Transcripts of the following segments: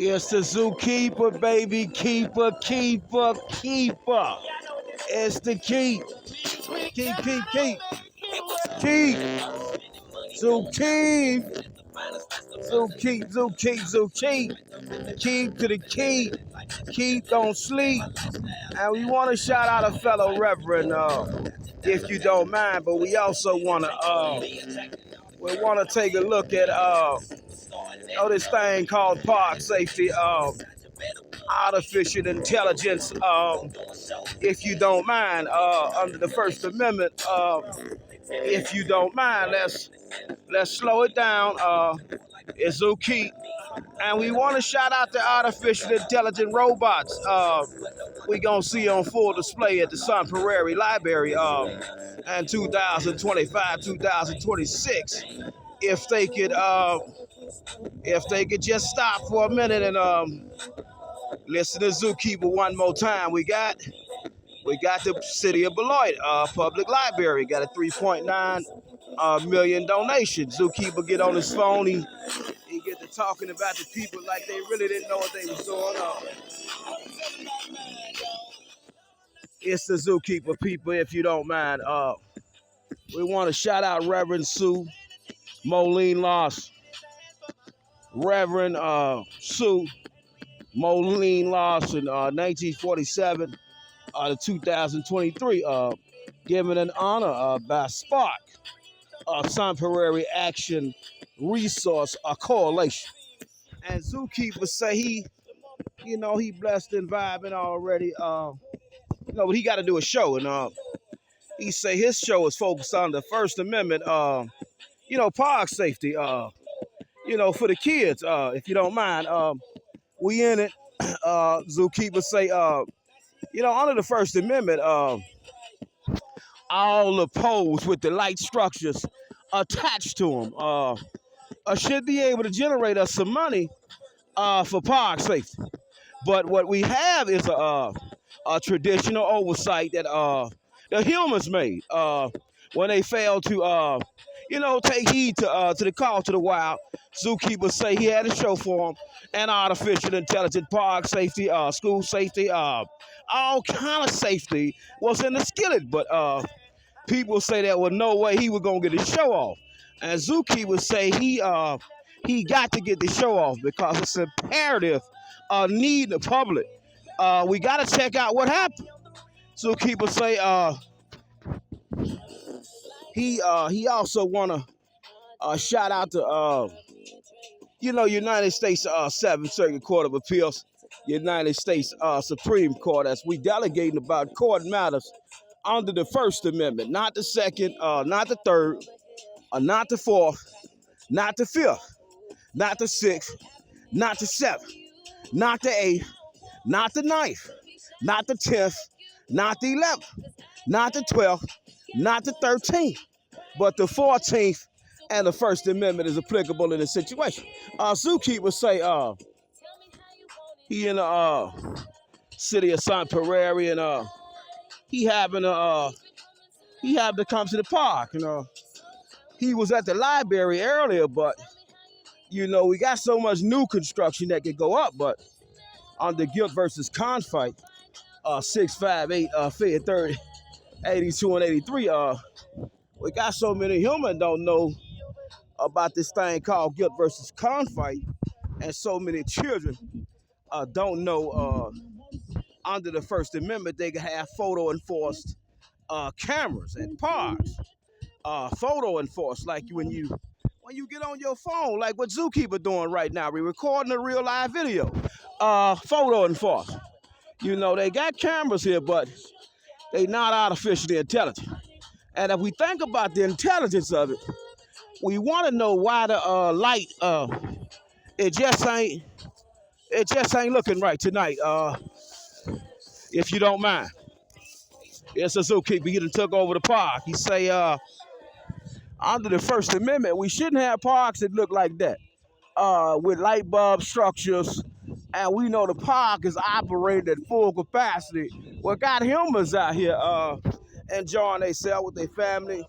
It's the zookeeper, baby. Keeper. It's the keep. Keep. Keep. Zookeep. Zookeep. Keep to the keep. Keep, don't sleep. And we want to shout out a fellow reverend, if you don't mind, but we also want to take a look at this thing called park safety, artificial intelligence, if you don't mind, under the First Amendment. If you don't mind, let's slow it down. It's Zookeep. And we want to shout out the artificial intelligent robots we going to see on full display at the Sun Prairie Library in 2025, 2026. If they could just stop for a minute and listen to Zookeeper one more time. We got the City of Beloit Public Library. Got a 3.9 million donation. Zookeeper get on his phone. He get to talking about the people like they really didn't know what they was doing. It's the Zookeeper people, if you don't mind. We want to shout out Reverend Sue Moline Loss. Reverend Sue Moline Loss in 1947 to 2023, given an honor by Spark, Sun Prairie Action Resource Coalition. And Zookeeper say he blessed and vibing already. But he got to do a show, and he say his show is focused on the First Amendment, park safety, for the kids, if you don't mind. We in it. Zookeeper say, under the First Amendment, all the poles with the light structures attached to them should be able to generate us some money for park safety. But what we have is a traditional oversight that the humans made when they failed to, take heed to the call to the wild. Zookeeper say he had a show for them, and artificial intelligent park safety, school safety, all kind of safety was in the skillet. But people say there was no way he was gonna get his show off, and Zookeeper say he got to get the show off because it's imperative. Need the public. We got to check out what happened. Zookeeper say he also want to shout out to United States 7th Circuit Court of Appeals, United States Supreme Court, as we delegating about court matters under the First Amendment, not the Second, not the Third, not the Fourth, not the Fifth, not the Sixth, not the Seventh, not the 8th, not the 9th, not the 10th, not the 11th, not the 12th, not the 13th, but the 14th, and the First Amendment is applicable in this situation. Zookeeper say he in the city of Sun Prairie, and he having to come to the park. He was at the library earlier, but we got so much new construction that could go up, but on the Guilt versus Confite, 658 Fed 30, 82 and 83, we got so many humans don't know about this thing called Guilt versus Confite, and so many children don't know under the First Amendment they can have photo enforced cameras at parks, photo enforced, like when you get on your phone, like what Zookeeper doing right now. We're recording a real live video. Photo enforcement. They got cameras here, but they not artificially intelligent. And if we think about the intelligence of it, we want to know why the light it just ain't looking right tonight. If you don't mind. It's a Zookeeper. He done took over the park. He say under the First Amendment, we shouldn't have parks that look like that, with light bulb structures, and we know the park is operating at full capacity. We got humans out here enjoying themselves with their family,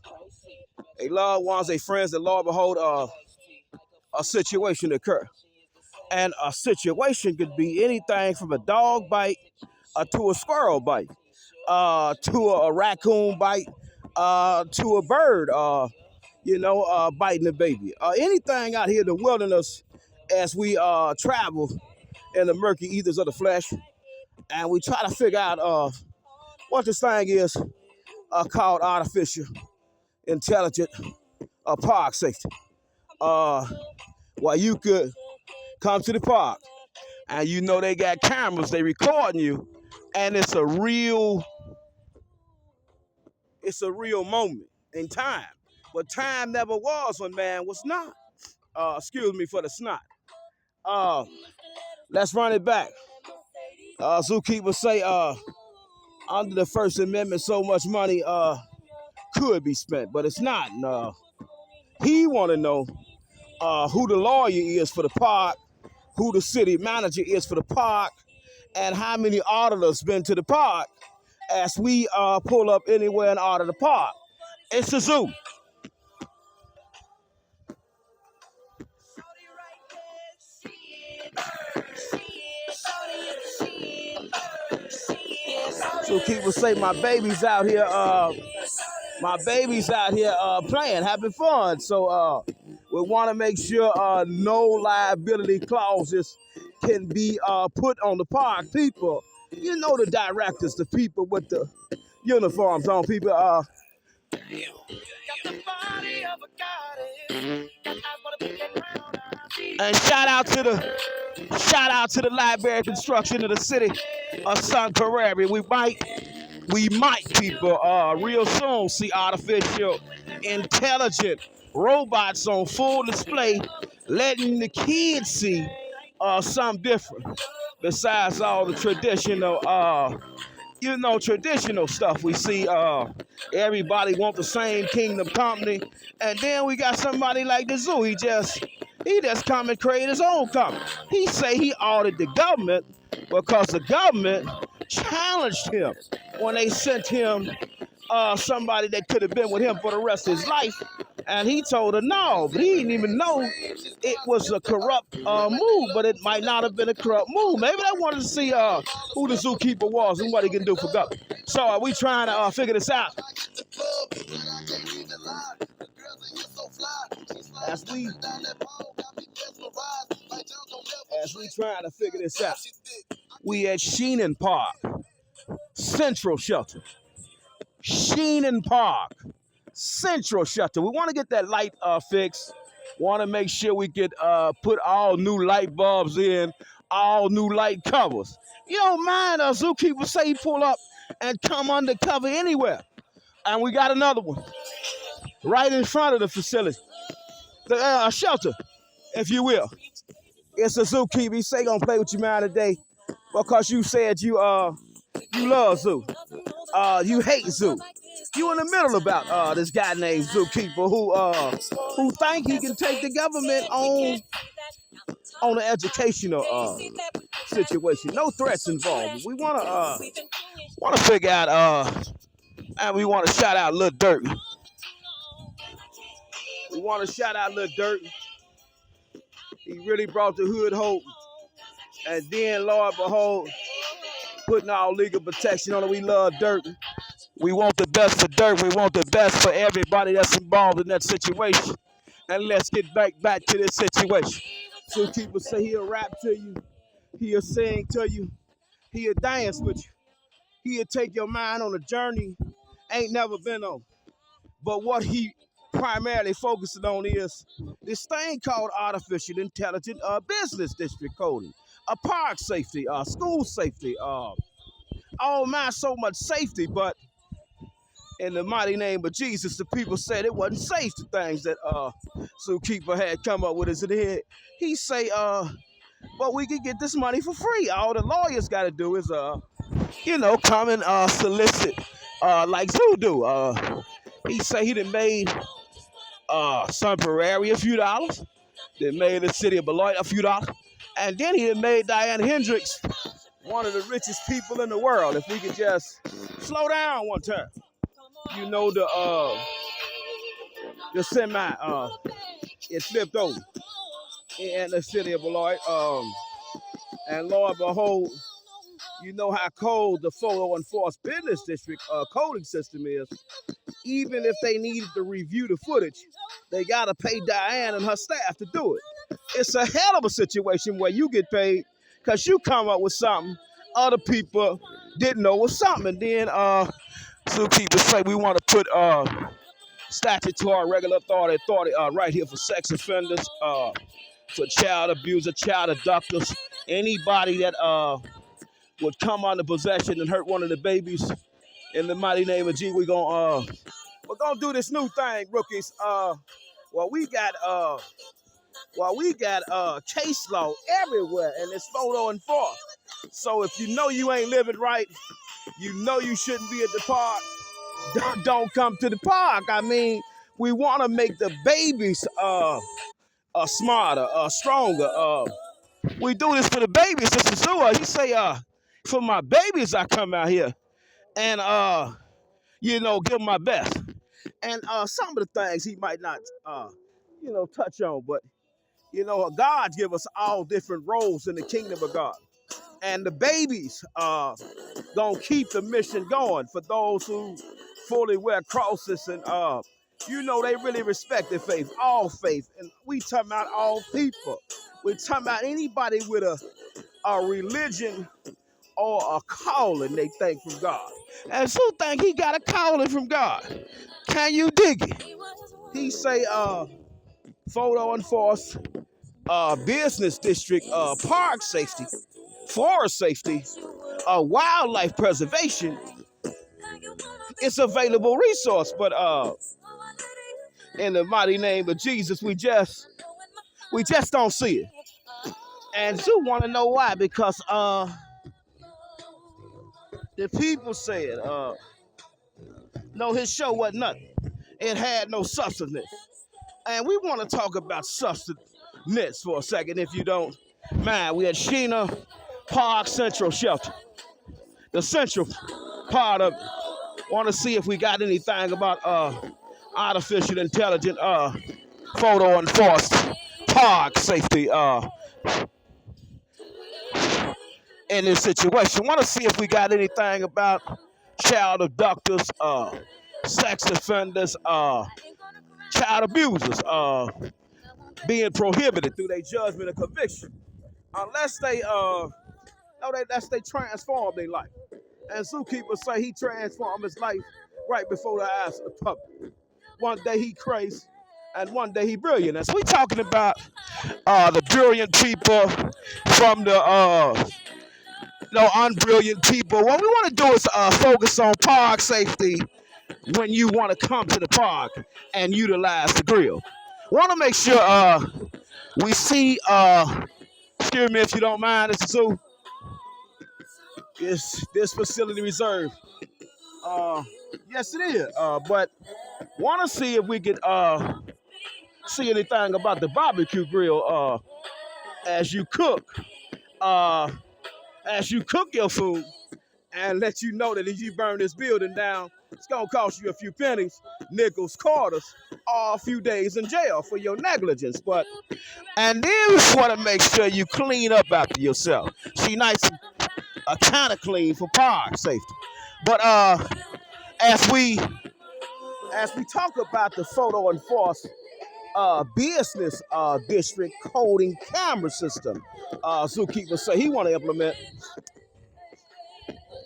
their loved ones, their friends, that Lord behold a situation occur. And a situation could be anything from a dog bite to a squirrel bite, to a raccoon bite, to a bird, biting a baby. Anything out here in the wilderness as we travel in the murky ethers of the flesh, and we try to figure out what this thing is called artificial intelligent park safety. Well, you could come to the park, and you know they got cameras, they recording you, and it's a real moment in time. But time never was when man was not. Excuse me for the snot. Let's run it back. Zookeeper say under the First Amendment, so much money could be spent, but it's not. He want to know who the lawyer is for the park, who the city manager is for the park, and how many auditors been to the park as we pull up anywhere and audit the park. It's a zoo. Zookeeper say my baby's out here. Playing, having fun. So we want to make sure no liability clauses can be put on the park. People, you know the directors, the people with the uniforms on. People, and shout out to the library construction of the city of Sun Prairie. We might, people, real soon see artificial intelligent robots on full display, letting the kids see something different besides all the traditional stuff we see. Everybody want the same kingdom company, and then we got somebody like the zoo. He just come and create his own company. He say he audited the government because the government challenged him when they sent him somebody that could have been with him for the rest of his life, and he told her no, but he didn't even know it was a corrupt move, but it might not have been a corrupt move. Maybe they wanted to see who the zookeeper was and what he can do for government. So we trying to figure this out. As we trying to figure this out, we at Sheenan Park Central Shelter. Sheenan Park Central Shelter. We want to get that light fixed. Want to make sure we get put all new light bulbs in, all new light covers. You don't mind a zookeeper say he pull up and come undercover anywhere. And we got another one right in front of the facility, the shelter, if you will. It's a zookeeper. He say gonna play with you, man, today because you said you love zoo. You hate zoo. You in the middle about this guy named Zookeeper who think he can take the government on an educational situation. No threats involved. We wanna figure out and we want to shout out Lil Durk. We want to shout out Lil Durk. He really brought the hood hope. And then, Lord behold, putting all legal protection on it. We love Durk. We want the best for Durk. We want the best for everybody that's involved in that situation. And let's get back to this situation. Zookeeper say he'll rap to you. He'll sing to you. He'll dance with you. He'll take your mind on a journey ain't never been on. But what he primarily focusing on is this thing called artificial intelligent business district coding, park safety, school safety, so much safety. But in the mighty name of Jesus, the people said it wasn't safe. The things that Zookeeper had come up with his head. He say, but we could get this money for free. All the lawyers got to do is, come and solicit like Zoo do. He say he done made Sun Prairie a few dollars. They made the city of Beloit a few dollars. And then he done made Diane Hendricks one of the richest people in the world. If we could just slow down one time. You know the semi it flipped over. in the city of Beloit. And Lord, behold, you know how cold the photo enforced business district coding system is. Even if they needed to review the footage, they got to pay Diane and her staff to do it. It's a hell of a situation where you get paid because you come up with something other people didn't know was something. And then zookeepers say we want to put statutory regular authority right here for sex offenders, for child abuser, child abductors, anybody that would come under possession and hurt one of the babies. In the mighty name of Jesus, we're gonna do this new thing, rookies. We got case law everywhere, and it's photo enforced. So if you know you ain't living right, you know you shouldn't be at the park, don't come to the park. I mean, we want to make the babies smarter, stronger. We do this for the babies. Sister Sue, he say, for my babies, I come out here and give my best. And some of the things he might not, touch on, but God give us all different roles in the kingdom of God. And the babies gonna keep the mission going for those who fully wear crosses and they really respect their faith, all faith. And we talking about all people. We talking about anybody with a religion or a calling they think from God. And so think he got a calling from God. Can you dig it? He say photo enforced business district, park safety, forest safety, wildlife preservation. It's available resource, but in the mighty name of Jesus, we just don't see it. And Zoo want to know why, because the people said no, his show wasn't nothing. It had no substance. And we want to talk about substance for a second, if you don't mind. We had Sheena Park Central Shelter, the central part of it. Want to see if we got anything about artificial intelligence, photo enforced park safety in this situation. Want to see if we got anything about child abductors, sex offenders, child abusers being prohibited through their judgment and conviction, unless they transform their life. And zookeepers say he transformed his life right before the eyes of the public. One day he crazy, and one day he brilliant. And so we talking about the brilliant people from the unbrilliant people. What we want to do is focus on park safety when you want to come to the park and utilize the grill. Want to make sure we see, excuse me if you don't mind, it's a zoo. Is this facility reserved? Yes, it is. But want to see if we could see anything about the barbecue grill as you cook your food, and let you know that if you burn this building down, it's gonna cost you a few pennies, nickels, quarters, or a few days in jail for your negligence. And then we want to make sure you clean up after yourself. See, nice, kind of clean for park safety. But as we talk about the photo enforced business district coding camera system, zookeeper say he want to implement.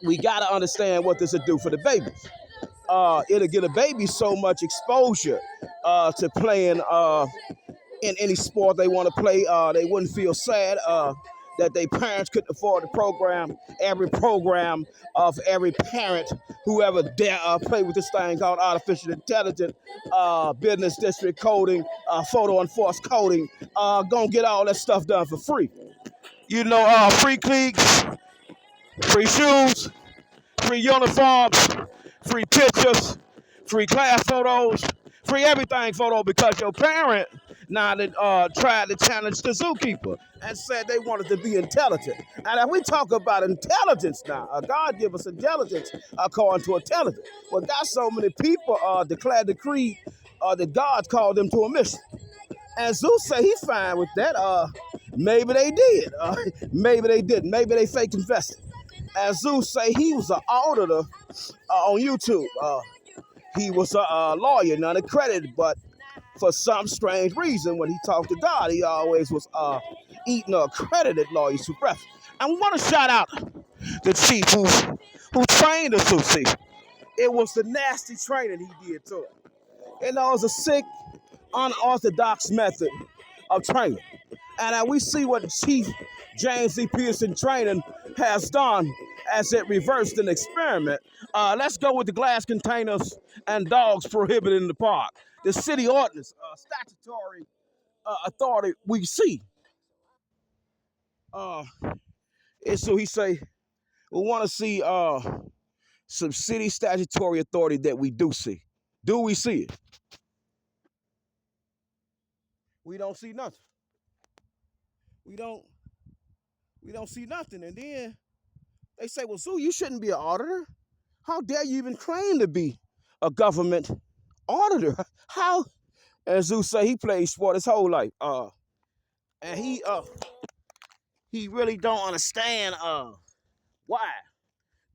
We got to understand what this will do for the babies. It'll get a baby so much exposure to playing in any sport they want to play. They wouldn't feel sad that their parents couldn't afford the program. Every program of every parent who ever dare play with this thing called artificial intelligence, business district coding, photo enforced coding, gonna get all that stuff done for free. Free cleats, free shoes, free uniforms, free pictures, free class photos, free everything photo, because your parent now tried to challenge the zookeeper and said they wanted to be intelligent. And if we talk about intelligence now, God give us intelligence according to intelligence. Well, got so many people declared decree that God called them to a mission. And Zeus say he fine with that. Maybe they did. Maybe they didn't. Maybe they fake confessed. And Zeus say he was an auditor on YouTube. He was a lawyer, not accredited, but for some strange reason, when he talked to God, he always was eating accredited lawyers for breath. I want to shout out the chief who trained us, to see. It was the nasty training he did to him. You know, it was a sick, unorthodox method of training. And we see what the Chief James E. Pearson training has done as it reversed an experiment. Let's go with the glass containers and dogs prohibited in the park. The city ordinance, statutory authority we see. And so he say, we want to see some city statutory authority that we do see. Do we see it? We don't see nothing. We don't see nothing. And then they say, well, Zoo, you shouldn't be an auditor. How dare you even claim to be a government auditor? How? And Zoo say he played sport his whole life. And he really don't understand why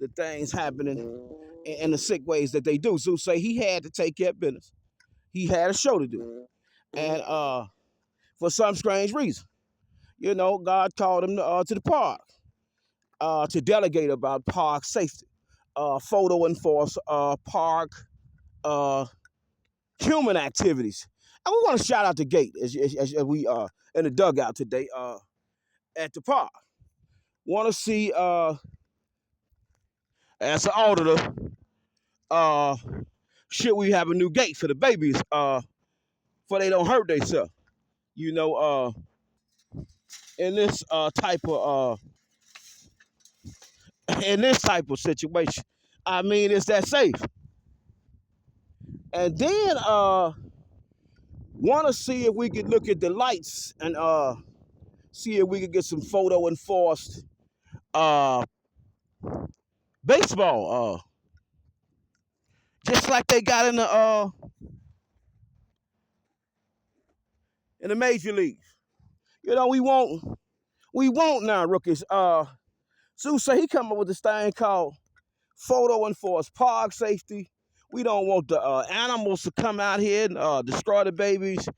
the things happening in the sick ways that they do. Zoo say he had to take care of business. He had a show to do. And for some strange reason, you know, God called him to the park to delegate about park safety, photo enforce park human activities. And we want to shout out the gate as we are in the dugout today at the park. Want to see as an auditor, should we have a new gate for the babies for they don't hurt themselves? You know, in this type of situation. I mean, is that safe? And then want to see if we could look at the lights and see if we could get some photo enforced baseball, just like they got in the major leagues. You know, we won't now, rookies. Sue say he come up with this thing called photo enforced park safety. We don't want the animals to come out here and destroy the babies,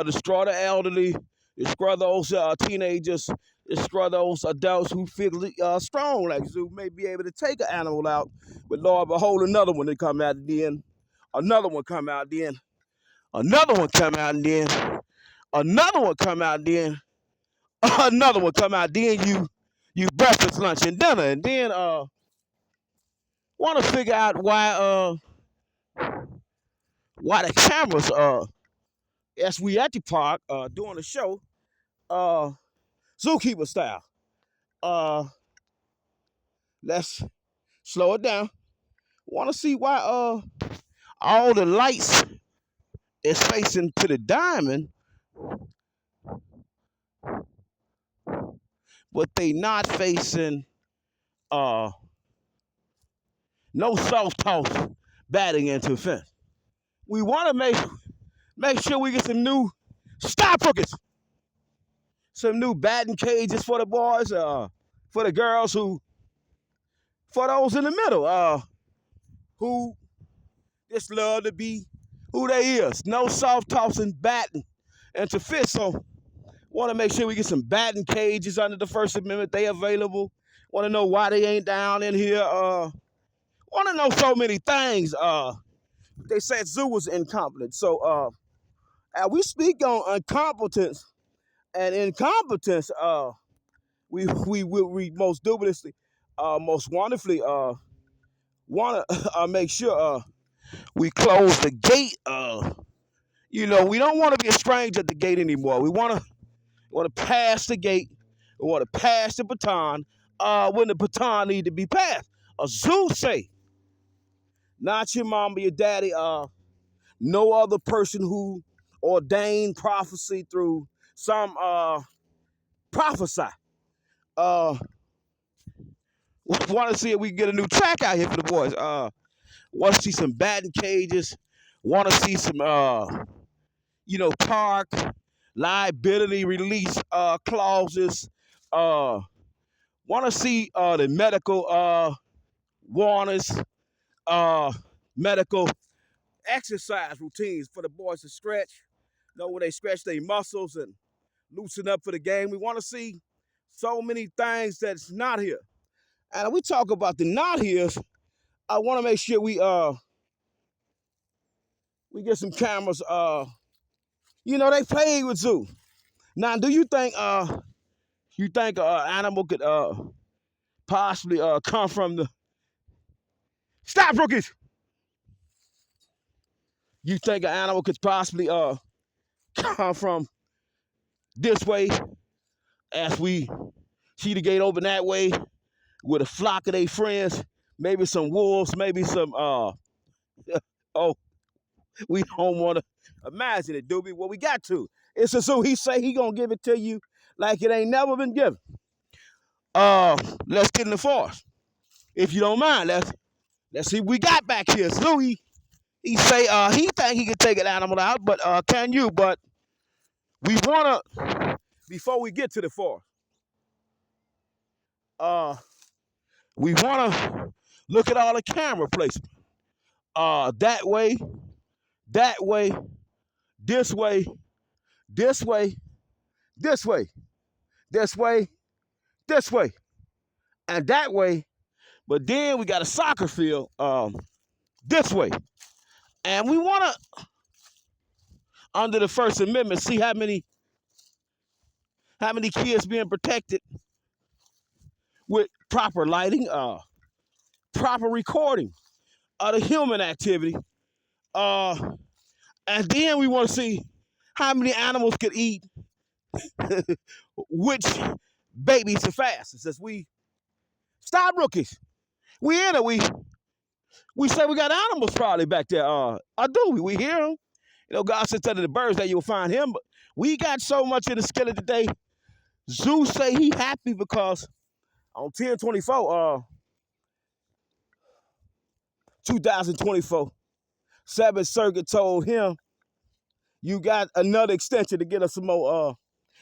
destroy the elderly, destroy those teenagers, destroy those adults who feel strong like Zoo may be able to take an animal out. But Lord, behold, another one to come out then, another one come out then, another one come out then, another one come out then, another one come out then. You breakfast, lunch, and dinner, and then want to figure out why the cameras as we at the park doing the show zookeeper style. Let's slow it down. Want to see why all the lights is facing to the diamond, but they not facing no soft toss batting into fence. We want to make sure we get some new stop hookers, some new batting cages for the boys, for the girls for those in the middle, who just love to be who they is. No soft tossing batting into fist. So want to make sure we get some batting cages under the First Amendment. They available. Want to know why they ain't down in here. Want to know so many things. They said Zoo was incompetent. So we speak on incompetence and incompetence. We most dubiously, most wonderfully want to make sure we close the gate. You know, we don't want to be a stranger at the gate anymore. We want to pass the gate. We want to pass the baton when the baton need to be passed. A Zoo say, not your mama, your daddy, no other person who ordained prophecy through some prophesy. Want to see if we can get a new track out here for the boys. Want to see some batting cages. Want to see some, park liability release clauses. Want to see the medical warnings, medical exercise routines for the boys to stretch. Know when they stretch their muscles and loosen up for the game. We want to see so many things that's not here. And we talk about the not here's. I want to make sure we get some cameras. They played with zoo. Now, do you think animal could possibly come from the stop rookies? You think an animal could possibly come from this way as we see the gate open that way with a flock of their friends, maybe some wolves, maybe some oh, we don't want to imagine it, Doobie. Well, we got to. It's a zoo. He say he gonna give it to you like it ain't never been given. Let's get in the forest. If you don't mind, let's see what we got back here. Zoo, he say he think he can take an animal out, but can you? But we wanna, before we get to the forest, we wanna look at all the camera placement. That way, this way, this way, this way, this way, this way, and that way. But then we got a soccer field this way. And we want to, under the First Amendment, see how many kids being protected with proper lighting, proper recording of the human activity. And then we want to see how many animals could eat which babies the fastest. As we stop rookies. We in it. We say we got animals probably back there. I do. We hear them. God said to the birds that you'll find him. But we got so much in the skillet today. Zeus say he happy because on 10/24, 2024, 7th Circuit told him you got another extension to get us some more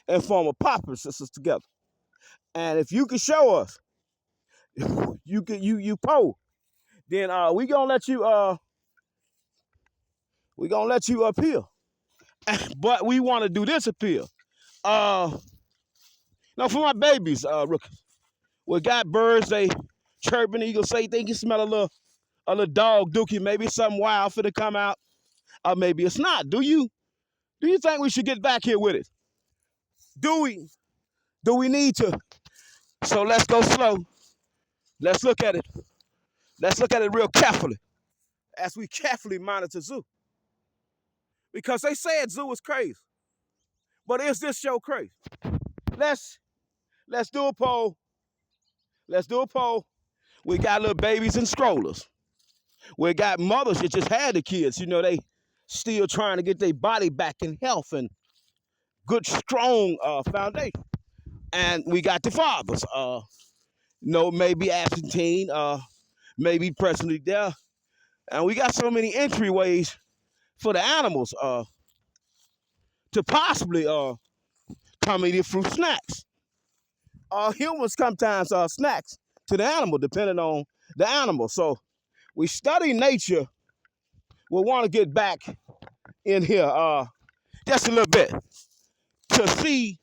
informal poppers sisters together. And if you can show us, you poll, then we gonna let you appeal. But we want to do this appeal. For my babies, rookies. We got birds, they chirping, the eagle say they can smell a little dog dookie, maybe something wild for to come out, or maybe it's not. Do you think we should get back here with it? Do we need to? So let's go slow. Let's look at it. Let's look at it real carefully as we carefully monitor zoo. Because they said zoo is crazy. But is this show crazy? Let's do a poll. Let's do a poll. We got little babies and strollers. We got mothers that just had the kids. They still trying to get their body back in health and good, strong foundation. And we got the fathers. Maybe absentee, maybe presently there. And we got so many entryways for the animals to possibly come eat fruit snacks. Humans sometimes are snacks to the animal, depending on the animal. So we study nature. We want to get back in here just a little bit to see,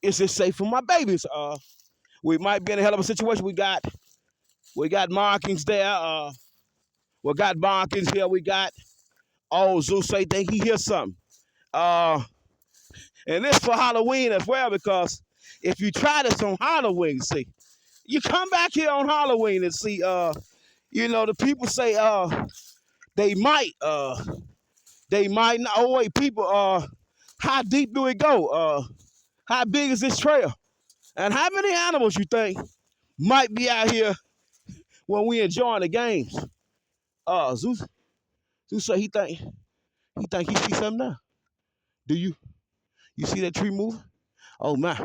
is it safe for my babies? We might be in a hell of a situation. We got markings there. We got markings here. We got, Zeus say think he hears something. And this for Halloween as well, because if you try this on Halloween, see, you come back here on Halloween and see, the people say they might not. Oh wait, people, how deep do we go? How big is this trail? And how many animals you think might be out here when we enjoying the games? Zeus say he think he see something now. Do you see that tree moving? Oh my,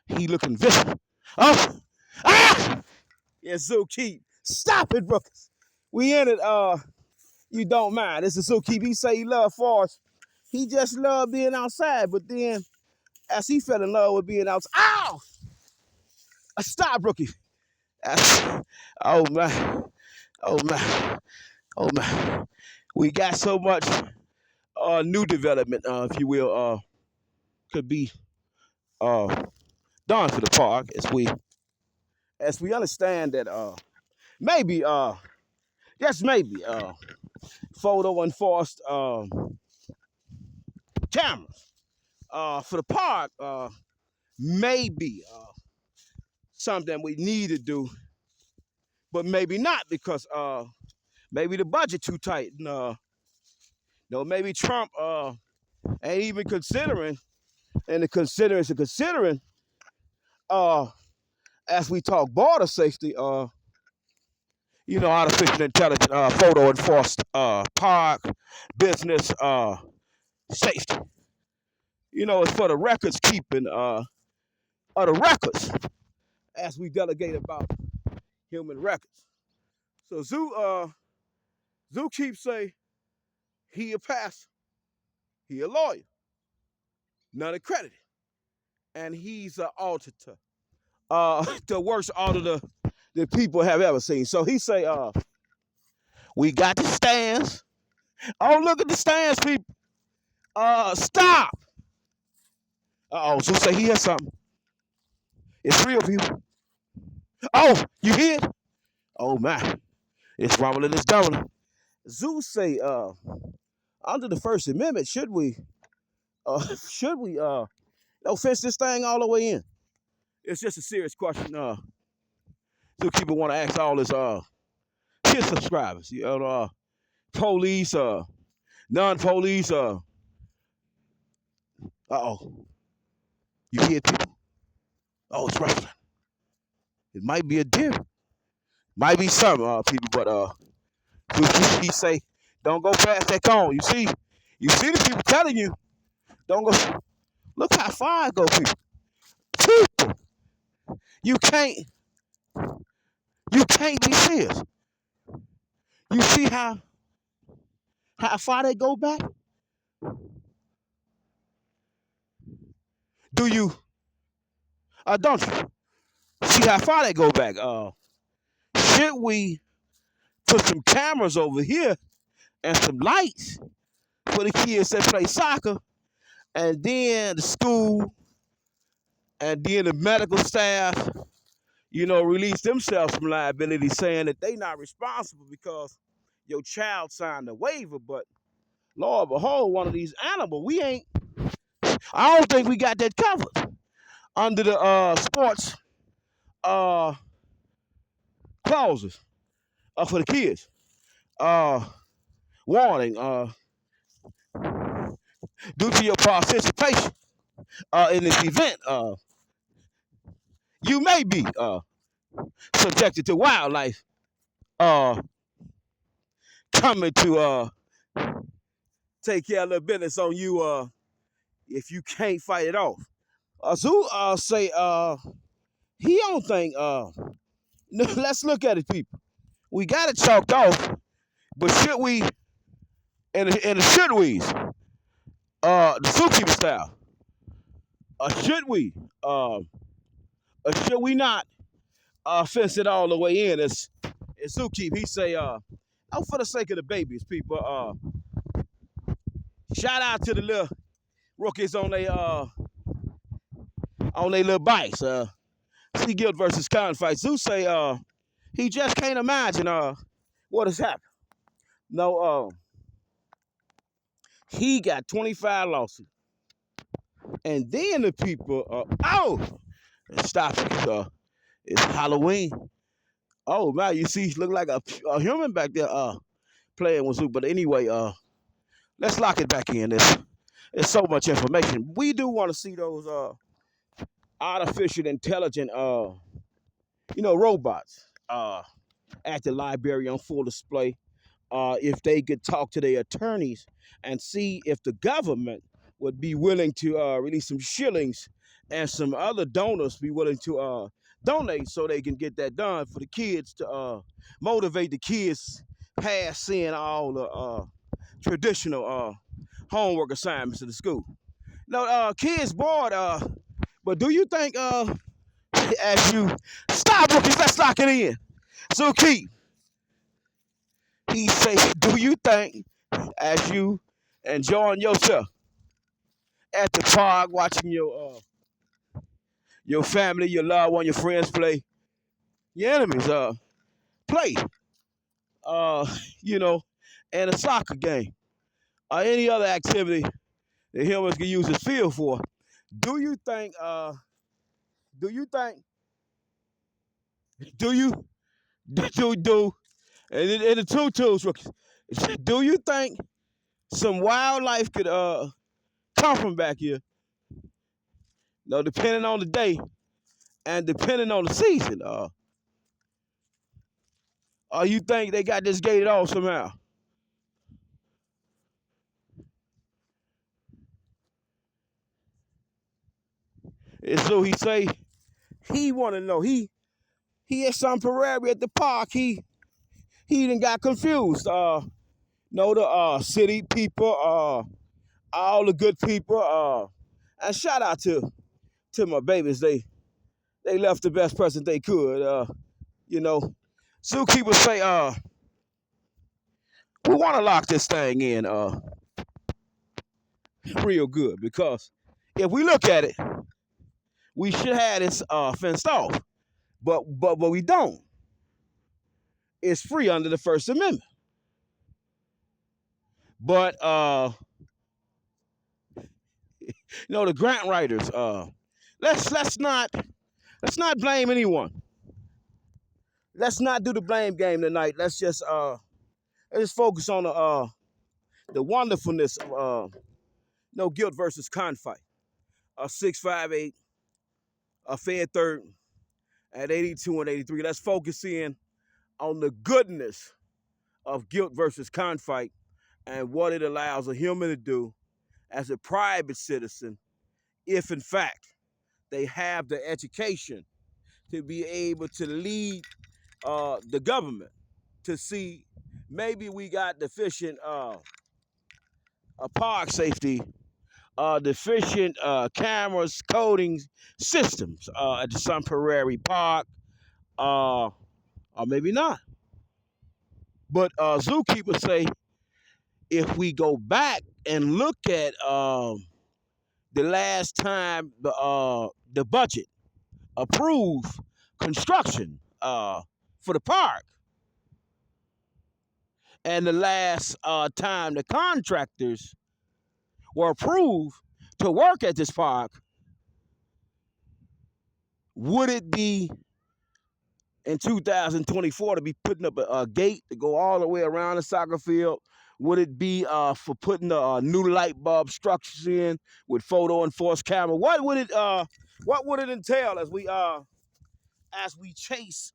he looking vicious. Oh, yeah, Zookeep. Stop it, Brookers. We in it. You don't mind. It's a Zookeep. He say he love forest. He just loved being outside. But then, as he fell in love with being outside, ow! Stop, rookie. Oh my, oh my, oh my. We got so much new development, if you will, could be uh, done for the park as we understand that maybe just maybe photo enforced cameras for the park maybe something we need to do, but maybe not because maybe the budget too tight. And, no, maybe Trump ain't even considering, and the considering uh, as we talk border safety, artificial intelligence, photo enforced park business safety. It's for the records keeping of the records as we delegate about human records. So Zoo keeps say he a pastor, he a lawyer, none accredited, and he's an auditor, the worst auditor that people have ever seen. So he say, we got the stands. Oh, look at the stands, people. Stop. Zoo say he has something. It's real, people. Oh, you hear it? Oh my, it's rumbling, it's doubling. Zoo say, under the First Amendment, should we fence this thing all the way in? It's just a serious question. Zookeeper want to ask all his subscribers, police, non-police, you hear people? Oh, it's rustling. It might be a deer, might be some people, but he say, don't go past that cone. You see the people telling you, don't go. Look how far I go, people. People, you can't, you can't be serious. You see how far they go back? Do you? Don't you? See how far they go back? Should we put some cameras over here and some lights for the kids that play soccer, and then the school, and then the medical staff, release themselves from liability, saying that they not responsible because your child signed a waiver, but Lord behold, one of these animals, I don't think we got that covered under the sports clauses for the kids. Warning, due to your participation in this event, you may be subjected to wildlife coming to take care of the business on you if you can't fight it off. Zoo say he don't think let's look at it, people. We got it chalked off, but should we and the should we's the zookeeper style, should we not fence it all the way in as zookeeper? He say for the sake of the babies, people, shout out to the little rookies on their little bikes. See Guild versus Con fight. Zeus say he just can't imagine what has happened. No, he got 25 lawsuits. And then the people stop it. It's Halloween. Oh man, you see, look like a human back there playing with Zeus. But anyway, let's lock it back in. There's so much information. We do want to see those artificial intelligent robots at the library on full display. If they could talk to their attorneys and see if the government would be willing to release some shillings and some other donors be willing to donate so they can get that done for the kids to motivate the kids past seeing all the traditional homework assignments in the school. No, kids bored. But do you think as you stop rookies, let's lock it in. So Keith, he say, do you think as you enjoying yourself at the park, watching your family, your loved one, your friends play, your enemies play, uh, you know, and a soccer game or any other activity that humans can use this field for? Do you think? Do you think? Do you do? And the two tools, rookies. Do you think some wildlife could come from back here? No, depending on the day and depending on the season. Or you think they got this gated off somehow? And so he say he want to know. He at some Prairie at the park. He done got confused. Know the city people, all the good people. And shout out to my babies. They left the best present they could. You know, zookeepers say we want to lock this thing in real good because if we look at it, we should have this fenced off, but we don't. It's free under the First Amendment. But the grant writers, let's not blame anyone. Let's not do the blame game tonight. Let's focus on the wonderfulness of no guilt versus conflict. 658, Fed third at 82 and 83. Let's focus in on the goodness of guilt versus conflict and what it allows a human to do as a private citizen if, in fact, they have the education to be able to lead the government to see maybe we got deficient park safety, deficient cameras, coding systems at the Sun Prairie Park, or maybe not. But zookeepers say if we go back and look at the last time the budget approved construction for the park, and the last time the contractors were approved to work at this park, would it be in 2024 to be putting up a gate to go all the way around the soccer field? Would it be for putting new light bulb structures in with photo enforced camera? What would it entail as we chase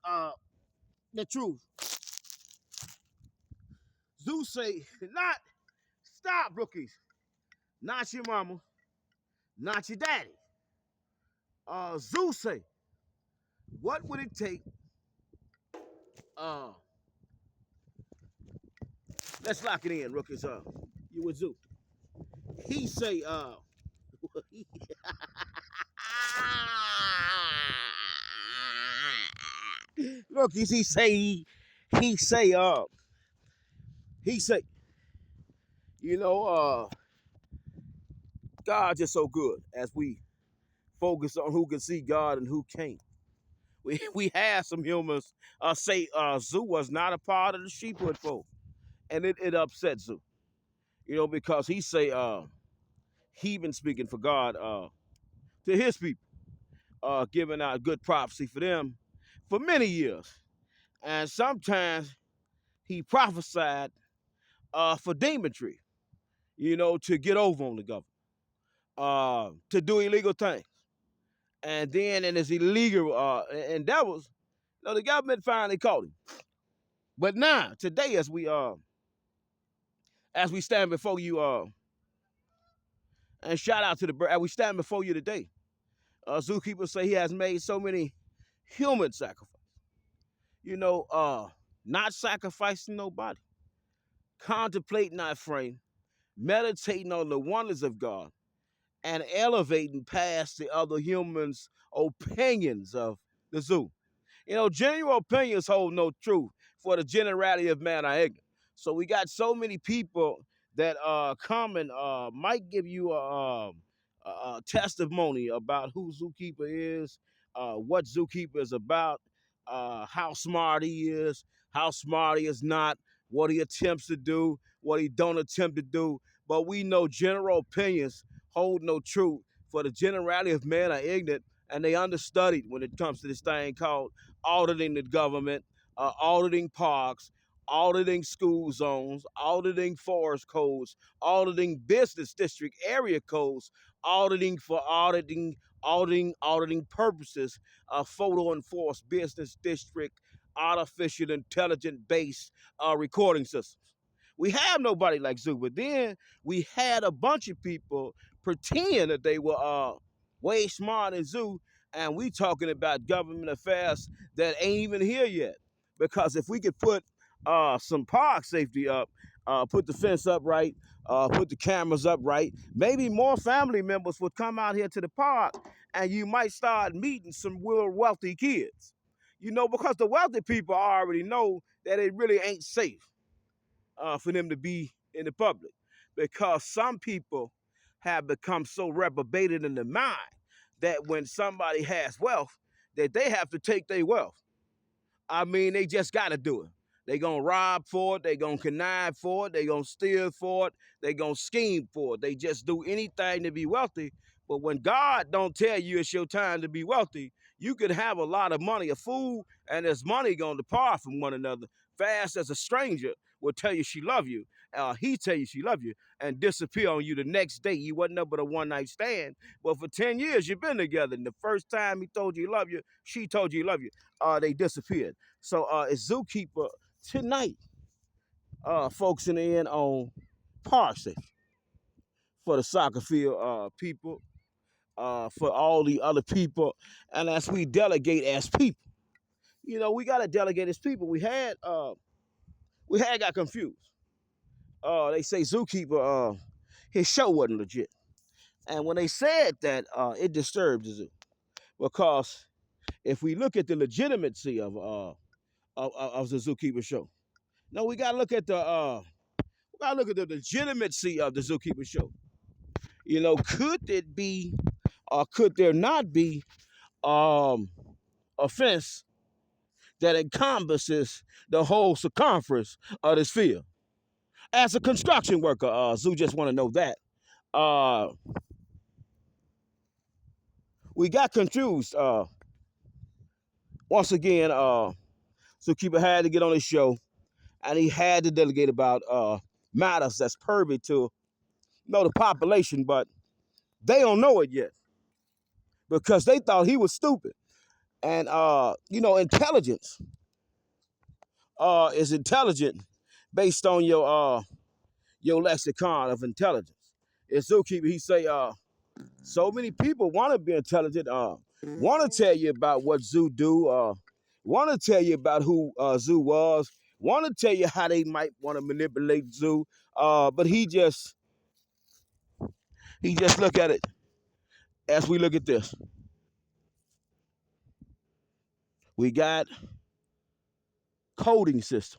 the truth? Zeus say, not stop, rookies. Not your mama, not your daddy. Zeus say, what would it take? Uh, let's lock it in, rookies. You with Zeus? He say, rookies. He say, God's just so good as we focus on who can see God and who can't. We have some humans say Zoo was not a part of the sheepwood folk, and it upset Zoo, because he say he been speaking for God to his people, giving out good prophecy for them for many years, and sometimes he prophesied for demonry, to get over on the government, to do illegal things, and then in his illegal endeavors, the government finally caught him. But now, today, as we stand before you, and shout out to as we stand before you today, zookeepers say he has made so many human sacrifices. Not sacrificing nobody, contemplating our frame, meditating on the wonders of God, and elevating past the other humans' opinions of the zoo. Genuine opinions hold no truth, for the generality of man are ignorant. So we got so many people that come and might give you a testimony about who Zookeeper is, what Zookeeper is about, how smart he is, how smart he is not, what he attempts to do, what he don't attempt to do. But we know general opinions hold no truth, for the generality of men are ignorant, and they understudied when it comes to this thing called auditing the government, auditing parks, auditing school zones, auditing forest codes, auditing business district area codes, auditing for auditing purposes, photo enforced business district, artificial intelligence based recording systems. We have nobody like Zoo, but then we had a bunch of people pretend that they were way smarter than Zoo, and we talking about government affairs that ain't even here yet. Because if we could put some park safety up, put the fence up right, put the cameras up right, maybe more family members would come out here to the park, and you might start meeting some real wealthy kids. Because the wealthy people already know that it really ain't safe for them to be in the public, because some people have become so reprobated in the mind that when somebody has wealth, that they have to take their wealth. I mean, they just got to do it. They gonna rob for it. They gonna connive for it. They gonna steal for it. They gonna scheme for it. They just do anything to be wealthy. But when God don't tell you it's your time to be wealthy, you could have a lot of money, a fool, and there's money gonna depart from one another fast as a stranger will tell you she love you. He tell you she love you and disappear on you the next day. You wasn't up but a one night stand, but for 10 years you've been together. And the first time he told you he love you, she told you he love you. They disappeared. So it's Zookeeper tonight, focusing in on Parsley for the soccer field people, for all the other people, and as we delegate as people, we got to delegate as people. We had got confused. They say Zookeeper, his show wasn't legit, and when they said that, it disturbed the zoo, because if we look at the legitimacy of the Zookeeper show, no, we gotta look at the legitimacy of the Zookeeper show. Could it be, or could there not be, a fence that encompasses the whole circumference of this field? As a construction worker, Zoo just want to know that. We got confused. Once again, Zookeeper had to get on his show, and he had to delegate about matters that's pertinent to the population, but they don't know it yet because they thought he was stupid. And intelligence is intelligent based on your lexicon of intelligence. It's Zookeeper. He say so many people want to be intelligent, want to tell you about what Zoo do, want to tell you about who Zoo was, want to tell you how they might want to manipulate Zoo, but he just look at it as we look at this. We got coding system.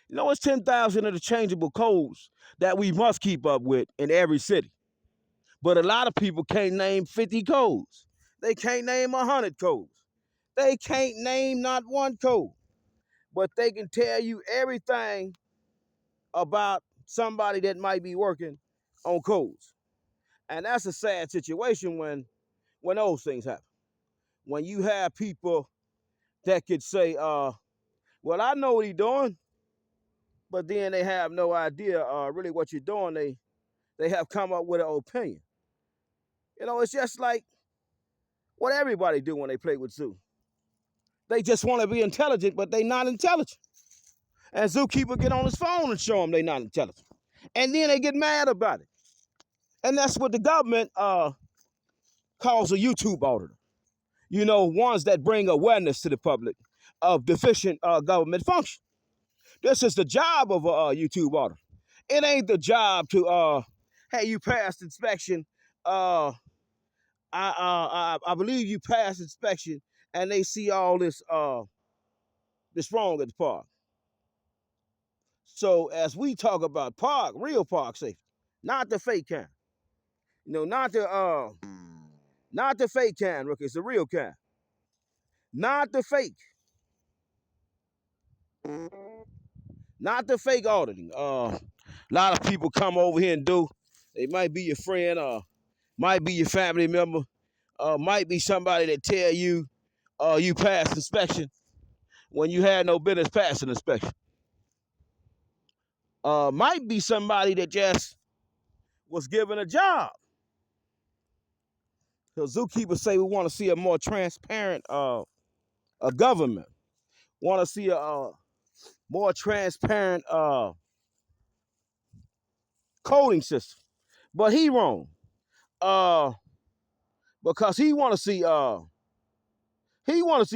It's 10,000 interchangeable codes that we must keep up with in every city. But a lot of people can't name 50 codes. They can't name 100 codes. They can't name not one code. But they can tell you everything about somebody that might be working on codes. And that's a sad situation when those things happen. When you have people that could say, well, I know what he's doing, but then they have no idea really what you're doing. They have come up with an opinion. It's just like what everybody do when they play with Zoo. They just want to be intelligent, but they not intelligent. And Zookeeper get on his phone and show them they not intelligent. And then they get mad about it. And that's what the government calls a YouTube auditor. Ones that bring awareness to the public of deficient government function. This is the job of a YouTube auditor. It ain't the job to hey, you passed inspection. Uh I believe you passed inspection and they see all this wrong at the park. So as we talk about real park safety, not the fake kind. Not the fake kind, Rookie. It's the real kind. Not the fake. Not the fake auditing. A lot of people come over here and do. They might be your friend, might be your family member, might be somebody that tell you you passed inspection when you had no business passing inspection. Might be somebody that just was given a job. So zookeepers say we want to see a more transparent a government. Want to see a more transparent coding system. But he wrong. Uh, because he want to see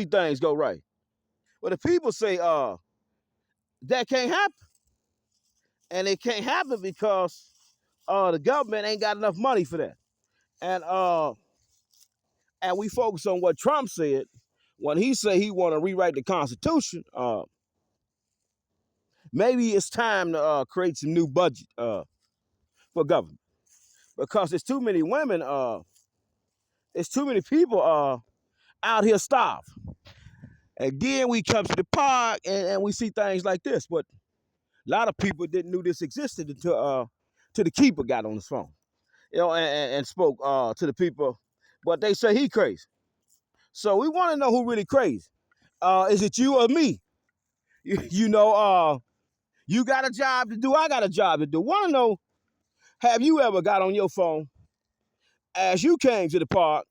things go right. But the people say that can't happen. And it can't happen because the government ain't got enough money for that. And and we focus on what Trump said when he said he want to rewrite the Constitution. Maybe it's time to create some new budget for government because there's too many women. There's too many people out here starved. Again, we come to the park and we see things like this, but a lot of people didn't know this existed until the keeper got on his phone, and spoke to the people. But they say he crazy. So we want to know who really crazy. Is it you or me? You got a job to do. I got a job to do. Want to know? Have you ever got on your phone as you came to the park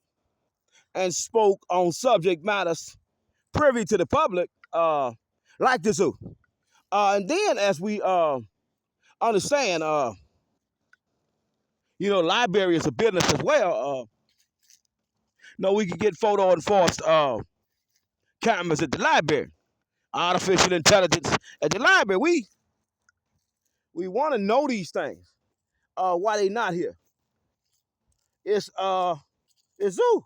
and spoke on subject matters privy to the public, like the zoo? And then, as we understand, library is a business as well. We can get photo enforced cameras at the library, artificial intelligence at the library. We want to know these things. Why they not here? It's zoo.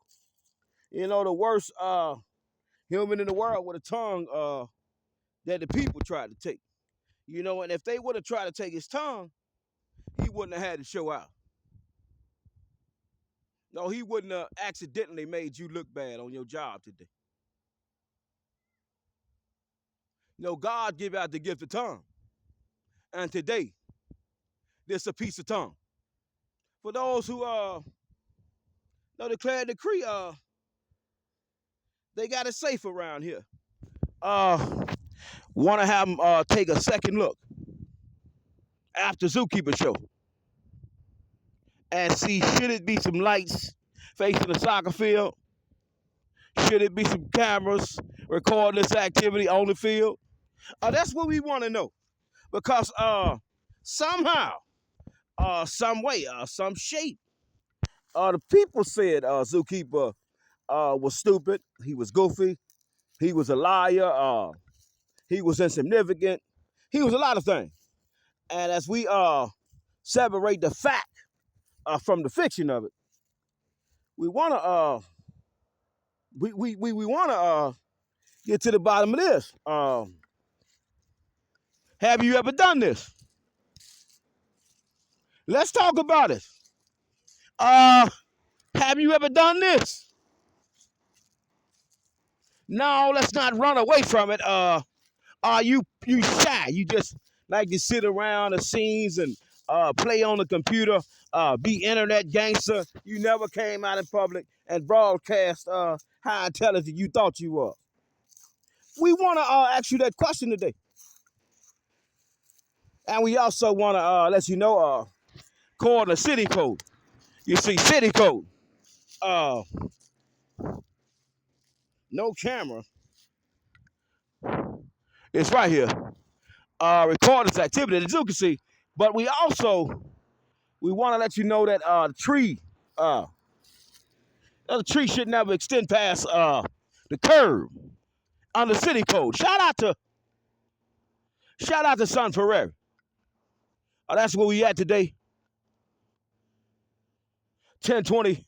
The worst human in the world with a tongue that the people tried to take. And if they would have tried to take his tongue, he wouldn't have had to show out. No, he wouldn't have accidentally made you look bad on your job today. God give out the gift of tongue. And today, there's a piece of tongue. For those who declare a decree, they got it safe around here. Want to have them take a second look after Zookeeper show and see, should it be some lights facing the soccer field? Should it be some cameras recording this activity on the field? That's what we want to know. Because somehow, some way, some shape, the people said Zookeeper was stupid. He was goofy. He was a liar. He was insignificant. He was a lot of things. And as we separate the fact from the fiction of it, we want to we want to get to the bottom of this. Have you ever done this? Let's talk about it. Have you ever done this? No, let's not run away from it. Are you shy? You just like to sit around the scenes and play on the computer, be internet gangster. You never came out in public and broadcast how intelligent you thought you were. We want to ask you that question today. And we also want to let you know, according to city code, you see city code, no camera. It's right here. Record this activity, as you can see. But we want to let you know that the tree should never extend past the curb under city code. Shout out to Son Ferrari. That's where we at today. 10/20.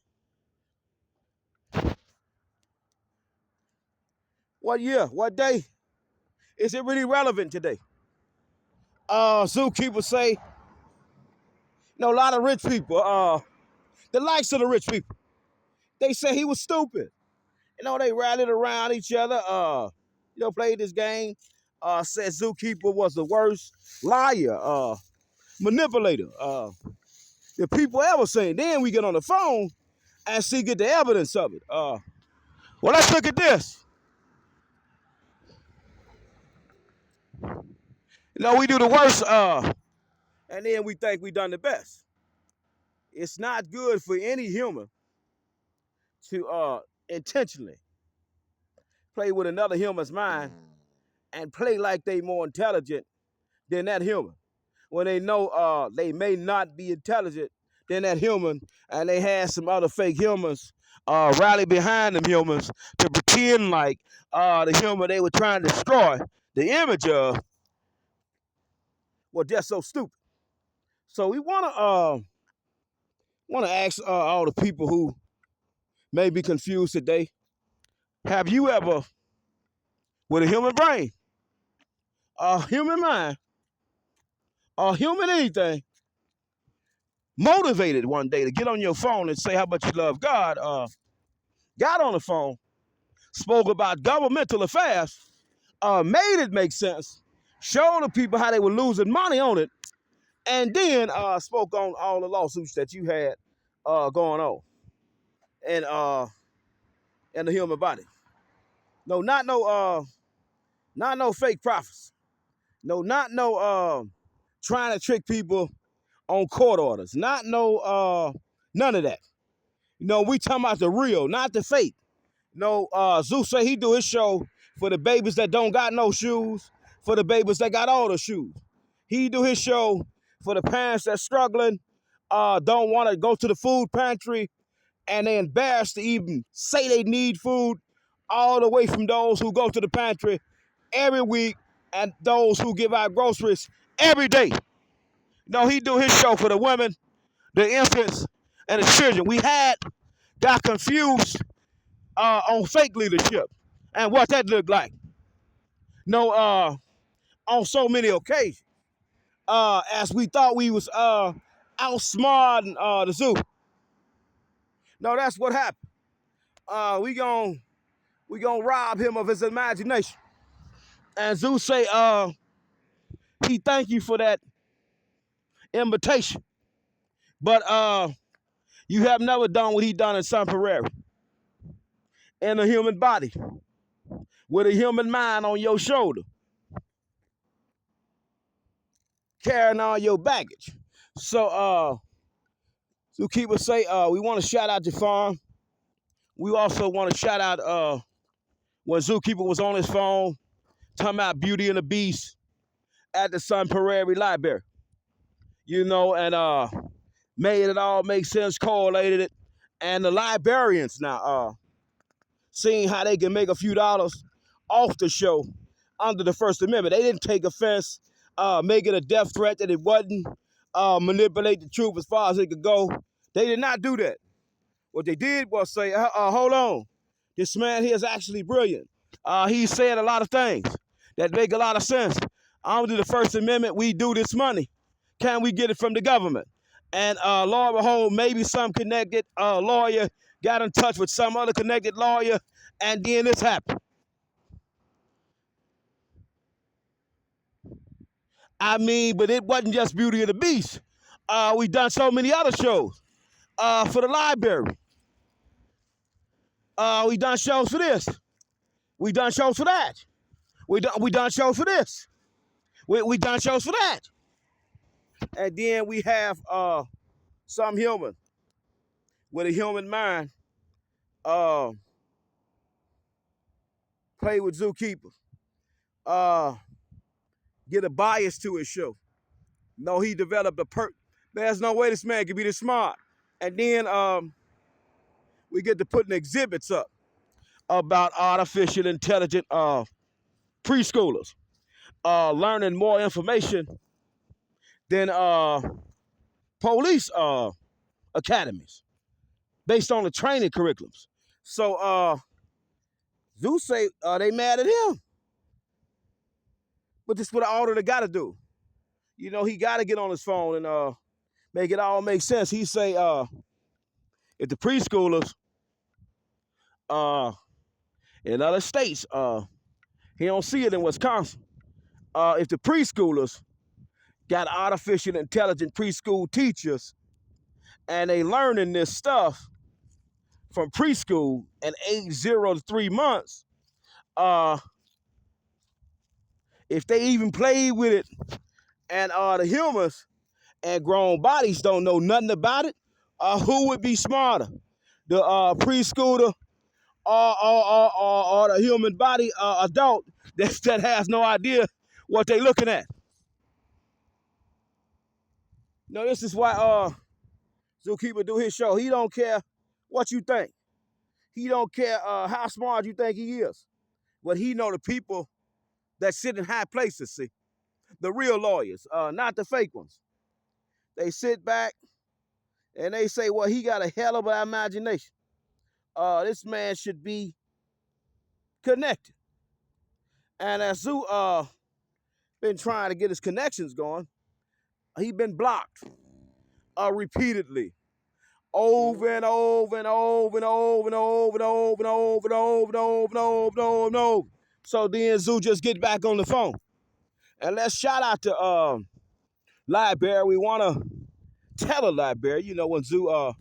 What year? What day? Is it really relevant today? Zookeepers say, a lot of rich people, the likes of the rich people, they say he was stupid. They rallied around each other, played this game, said Zookeeper was the worst liar, manipulator, the people ever seen. Then we get on the phone and get the evidence of it. Well, let's look at this. We do the worst, and then we think we done the best. It's not good for any human to intentionally play with another human's mind and play like they more intelligent than that human. When they know they may not be intelligent than that human, and they had some other fake humans rally behind them humans to pretend like the human they were trying to destroy the image of was just so stupid. So we want to ask all the people who may be confused today: have you ever, with a human brain, a human mind, a human anything, motivated one day to get on your phone and say how much you love God, got on the phone, spoke about governmental affairs, made it make sense, showed the people how they were losing money on it, and then spoke on all the lawsuits that you had going on in the human body? No, not no fake prophets. No, not no trying to trick people on court orders. Not no none of that. We talking about the real, not the fake. Zeus say he do his show for the babies that don't got no shoes, for the babies that got all the shoes. He do his show for the parents that's struggling, don't want to go to the food pantry, and they embarrassed to even say they need food, all the way from those who go to the pantry every week and those who give out groceries every day. He do his show for the women, the infants, and the children. We got confused on fake leadership and what that looked like. On so many occasions, as we thought we was outsmarting the zoo. No, that's what happened. We gonna rob him of his imagination. And Zeus say, he thank you for that invitation, but you have never done what he done in Sun Prairie, in a human body, with a human mind on your shoulder, carrying all your baggage. So Zookeeper say, we want to shout out your farm. We also want to shout out when Zookeeper was on his phone talking about Beauty and the Beast at the Sun Prairie Library. And made it all make sense, correlated it. And the librarians now seeing how they can make a few dollars off the show under the First Amendment. They didn't take offense, make it a death threat that it wasn't, manipulate the truth as far as it could go. They did not do that. What they did was say, hold on, this man here is actually brilliant. He said a lot of things that make a lot of sense. Under the First Amendment, we do this money. Can we get it from the government? And lo and behold, maybe some connected lawyer got in touch with some other connected lawyer, and then this happened. But it wasn't just Beauty and the Beast. We done so many other shows for the library. We done shows for this. We done shows for that. We done shows for this. We done shows for that. And then we have some human with a human mind play with Zookeeper. Get a bias to his show. No, he developed there's no way this man could be this smart. And then we get to putting exhibits up about artificial intelligent preschoolers learning more information than police academies based on the training curriculums. So Zeus say they mad at him. But this is what an auditor got to do. You know, he got to get on his phone and make it all make sense. He say if the preschoolers in other states, he don't see it in Wisconsin. If the preschoolers got artificial intelligent preschool teachers and they learning this stuff from preschool and age 0 to 3 months, if they even play with it and the humans and grown bodies don't know nothing about it, who would be smarter? The preschooler or the human body adult that has no idea what they looking at? No, this is why Zookeeper do his show. He don't care what you think. He don't care how smart you think he is. But he know the people that sit in high places, see. The real lawyers, not the fake ones. They sit back and they say, well, he got a hell of an imagination. This man should be connected. And as Zoo been trying to get his connections going, he been blocked repeatedly. Over and over and over and over and over and over and over and over and over and over and over and over. So then Zoo just get back on the phone. And let's shout out to Library. We want to tell a Library, you know, when Zoo